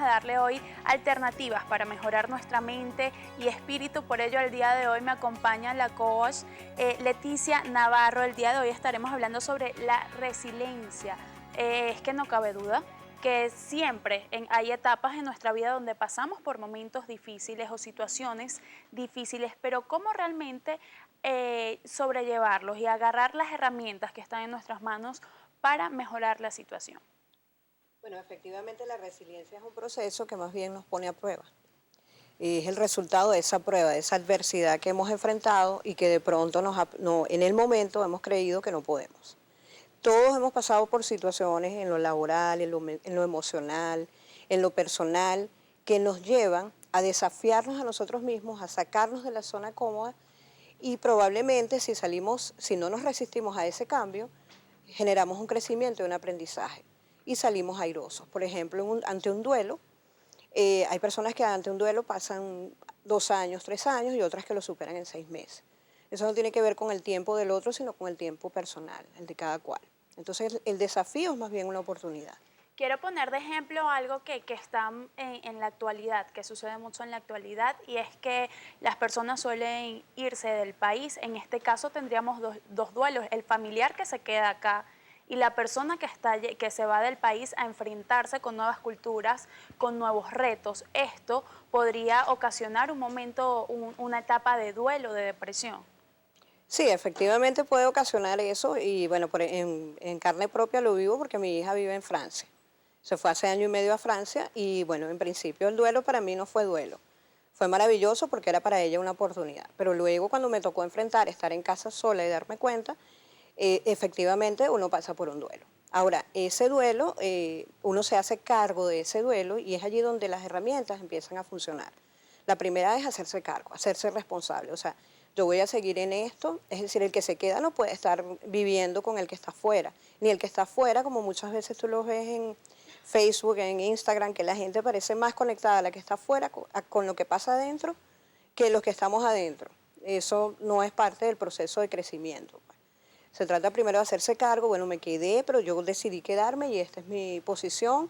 de darle hoy alternativas para mejorar nuestra mente y espíritu. Por ello, el día de hoy me acompaña la coach Leticia Navarro. El día de hoy estaremos hablando sobre la resiliencia. Es que no cabe duda que siempre hay etapas en nuestra vida donde pasamos por momentos difíciles o situaciones difíciles, pero cómo realmente sobrellevarlos y agarrar las herramientas que están en nuestras manos para mejorar la situación. Bueno, efectivamente la resiliencia es un proceso que más bien nos pone a prueba. Es el resultado de esa prueba, de esa adversidad que hemos enfrentado y que de pronto en el momento hemos creído que no podemos. Todos hemos pasado por situaciones en lo laboral, en lo emocional, en lo personal, que nos llevan a desafiarnos a nosotros mismos, a sacarnos de la zona cómoda y probablemente si no nos resistimos a ese cambio, generamos un crecimiento y un aprendizaje y salimos airosos. Por ejemplo, ante un duelo, hay personas que ante un duelo pasan 2 años, 3 años y otras que lo superan en 6 meses. Eso no tiene que ver con el tiempo del otro, sino con el tiempo personal, el de cada cual. Entonces, el desafío es más bien una oportunidad. Quiero poner de ejemplo algo que está en la actualidad, que sucede mucho en la actualidad, y es que las personas suelen irse del país. En este caso tendríamos dos duelos, el familiar que se queda acá y la persona que se va del país a enfrentarse con nuevas culturas, con nuevos retos. Esto podría ocasionar un momento, una etapa de duelo, de depresión. Sí, efectivamente puede ocasionar eso y bueno, en carne propia lo vivo porque mi hija vive en Francia. Se fue hace año y medio a Francia y bueno, en principio el duelo para mí no fue duelo. Fue maravilloso porque era para ella una oportunidad. Pero luego cuando me tocó enfrentar, estar en casa sola y darme cuenta, efectivamente uno pasa por un duelo. Ahora, ese duelo, uno se hace cargo de ese duelo y es allí donde las herramientas empiezan a funcionar. La primera es hacerse cargo, hacerse responsable. O sea, yo voy a seguir en esto, es decir, el que se queda no puede estar viviendo con el que está afuera, ni el que está afuera, como muchas veces tú lo ves en Facebook, en Instagram, que la gente parece más conectada a la que está afuera con lo que pasa adentro que los que estamos adentro. Eso no es parte del proceso de crecimiento. Se trata primero de hacerse cargo, bueno, me quedé, pero yo decidí quedarme y esta es mi posición.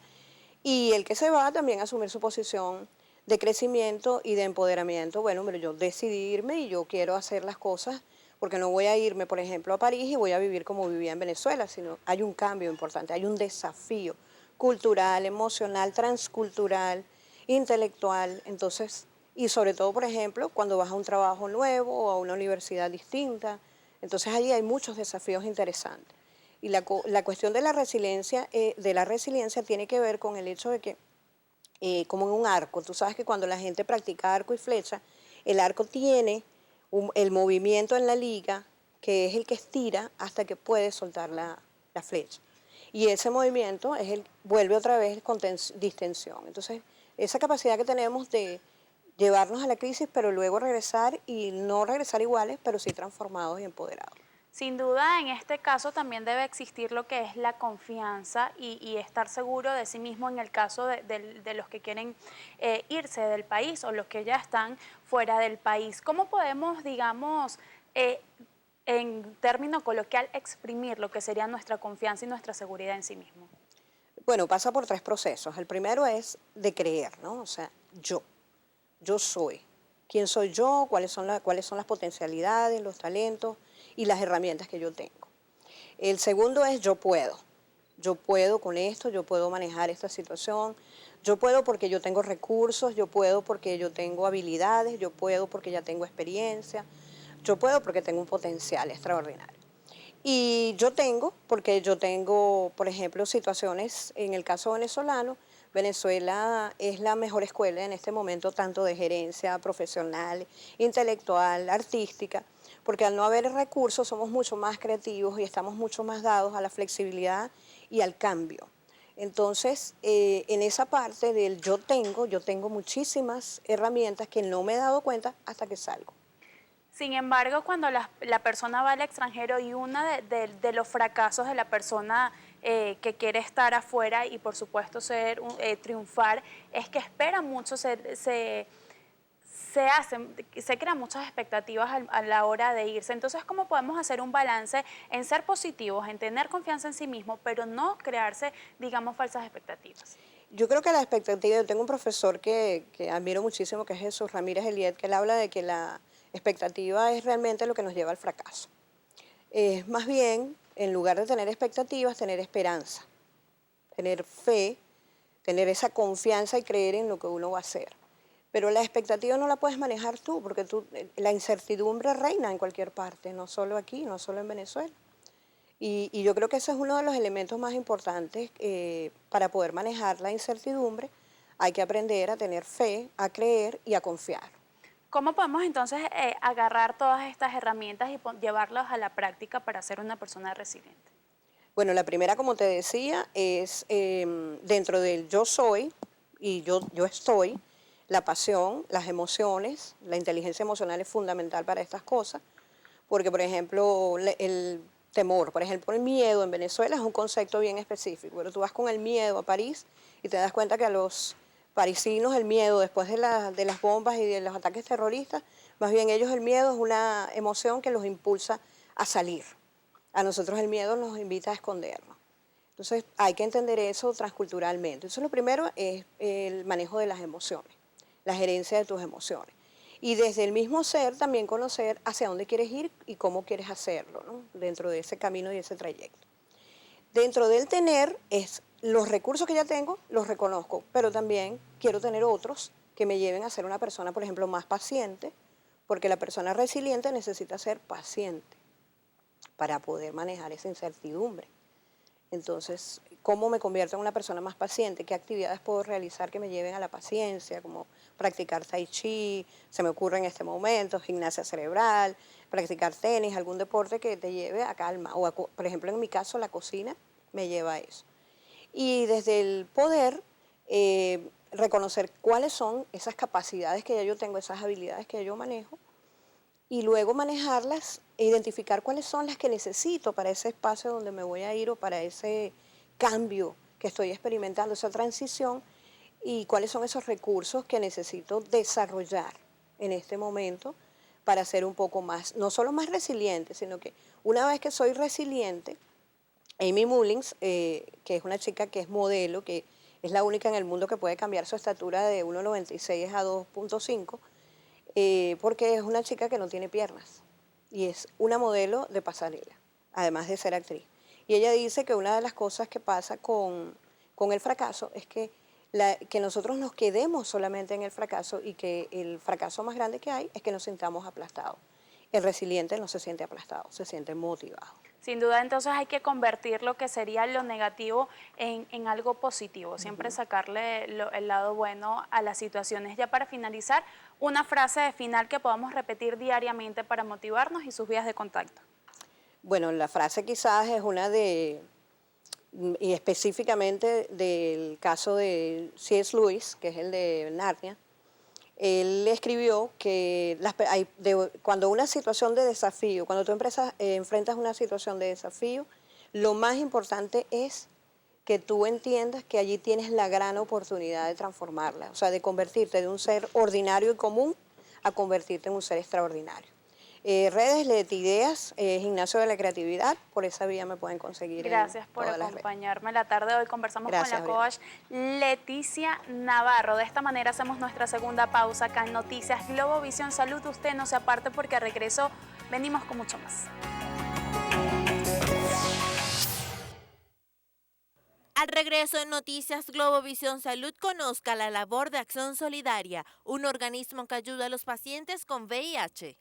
Y el que se va también a asumir su posición de crecimiento y de empoderamiento. Bueno, pero yo decidí irme y yo quiero hacer las cosas porque no voy a irme, por ejemplo, a París y voy a vivir como vivía en Venezuela, sino hay un cambio importante, hay un desafío cultural, emocional, transcultural, intelectual. Entonces, y sobre todo, por ejemplo, cuando vas a un trabajo nuevo o a una universidad distinta, entonces allí hay muchos desafíos interesantes. Y la cuestión de la resiliencia tiene que ver con el hecho de que, como en un arco, tú sabes que cuando la gente practica arco y flecha, el arco tiene el movimiento en la liga, que es el que estira hasta que puede soltar la flecha. Y ese movimiento vuelve otra vez con distensión. Entonces, esa capacidad que tenemos de llevarnos a la crisis, pero luego regresar y no regresar iguales, pero sí transformados y empoderados. Sin duda, en este caso también debe existir lo que es la confianza y estar seguro de sí mismo en el caso de los que quieren irse del país o los que ya están fuera del país. ¿Cómo podemos, digamos, eh, en término coloquial, exprimir lo que sería nuestra confianza y nuestra seguridad en sí mismo? Bueno, pasa por 3 procesos. El primero es de creer, ¿no? O sea, yo soy. ¿Quién soy yo? Cuáles son las potencialidades, los talentos y las herramientas que yo tengo? El segundo es yo puedo. Yo puedo con esto, yo puedo manejar esta situación, yo puedo porque yo tengo recursos, yo puedo porque yo tengo habilidades, yo puedo porque ya tengo experiencia, yo puedo porque tengo un potencial extraordinario. Y porque yo tengo, por ejemplo, situaciones, en el caso venezolano, Venezuela es la mejor escuela en este momento, tanto de gerencia profesional, intelectual, artística, porque al no haber recursos somos mucho más creativos y estamos mucho más dados a la flexibilidad y al cambio. Entonces, en esa parte del yo tengo muchísimas herramientas que no me he dado cuenta hasta que salgo. Sin embargo, cuando la persona va al extranjero y uno de los fracasos de la persona que quiere estar afuera y por supuesto triunfar, es que espera mucho, se crean muchas expectativas a la hora de irse. Entonces, ¿cómo podemos hacer un balance en ser positivos, en tener confianza en sí mismo, pero no crearse, digamos, falsas expectativas? Yo creo que la expectativa, yo tengo un profesor que admiro muchísimo, que es Jesús Ramírez Eliet, que él habla de que la expectativa es realmente lo que nos lleva al fracaso. Es más bien, en lugar de tener expectativas, tener esperanza, tener fe, tener esa confianza y creer en lo que uno va a hacer. Pero la expectativa no la puedes manejar tú, porque la incertidumbre reina en cualquier parte, no solo aquí, no solo en Venezuela. Y yo creo que ese es uno de los elementos más importantes para poder manejar la incertidumbre. Hay que aprender a tener fe, a creer y a confiar. ¿Cómo podemos entonces agarrar todas estas herramientas y llevarlas a la práctica para ser una persona resiliente? Bueno, la primera, como te decía, es dentro del yo soy y yo estoy, la pasión, las emociones, la inteligencia emocional es fundamental para estas cosas, porque, por ejemplo, el temor, por ejemplo, el miedo en Venezuela es un concepto bien específico, pero tú vas con el miedo a París y te das cuenta que a los parisinos el miedo, después de las bombas y de los ataques terroristas, más bien ellos el miedo es una emoción que los impulsa a salir. A nosotros el miedo nos invita a escondernos. Entonces hay que entender eso transculturalmente. Entonces lo primero es el manejo de las emociones, la gerencia de tus emociones. Y desde el mismo ser también conocer hacia dónde quieres ir y cómo quieres hacerlo, ¿no? Dentro de ese camino y ese trayecto. Dentro del tener es los recursos que ya tengo, los reconozco, pero también quiero tener otros que me lleven a ser una persona, por ejemplo, más paciente, porque la persona resiliente necesita ser paciente para poder manejar esa incertidumbre. Entonces, ¿cómo me convierto en una persona más paciente? ¿Qué actividades puedo realizar que me lleven a la paciencia? Como practicar tai chi, se me ocurre en este momento, gimnasia cerebral, practicar tenis, algún deporte que te lleve a calma. O, por ejemplo, en mi caso, la cocina me lleva a eso. Y desde el poder, reconocer cuáles son esas capacidades que ya yo tengo, esas habilidades que yo manejo, y luego manejarlas e identificar cuáles son las que necesito para ese espacio donde me voy a ir o para ese cambio que estoy experimentando, esa transición, y cuáles son esos recursos que necesito desarrollar en este momento para ser un poco más, no solo más resiliente, sino que una vez que soy resiliente, Amy Mullins, que es una chica que es modelo, que es la única en el mundo que puede cambiar su estatura de 1,96 a 2,5, porque es una chica que no tiene piernas y es una modelo de pasarela, además de ser actriz. Y ella dice que una de las cosas que pasa con el fracaso es que nosotros nos quedemos solamente en el fracaso y que el fracaso más grande que hay es que nos sintamos aplastados. El resiliente no se siente aplastado, se siente motivado. Sin duda, entonces hay que convertir lo que sería lo negativo en algo positivo, siempre sacarle el lado bueno a las situaciones. Ya para finalizar, una frase de final que podamos repetir diariamente para motivarnos y sus vías de contacto. Bueno, la frase quizás es una y específicamente del caso de C.S. Lewis, que es el de Narnia. Él escribió que cuando una situación de desafío, cuando tú enfrentas una situación de desafío, lo más importante es que tú entiendas que allí tienes la gran oportunidad de transformarla, o sea, de convertirte de un ser ordinario y común a convertirte en un ser extraordinario. Redes, Letideas, Gimnasio de la Creatividad, por esa vía me pueden conseguir. Gracias por acompañarme la tarde de hoy. Conversamos con la coach Leticia Navarro. De esta manera hacemos nuestra segunda pausa acá en Noticias Globovisión Salud. Usted no se aparte porque regreso venimos con mucho más. Al regreso en Noticias Globovisión Salud, conozca la labor de Acción Solidaria, un organismo que ayuda a los pacientes con VIH.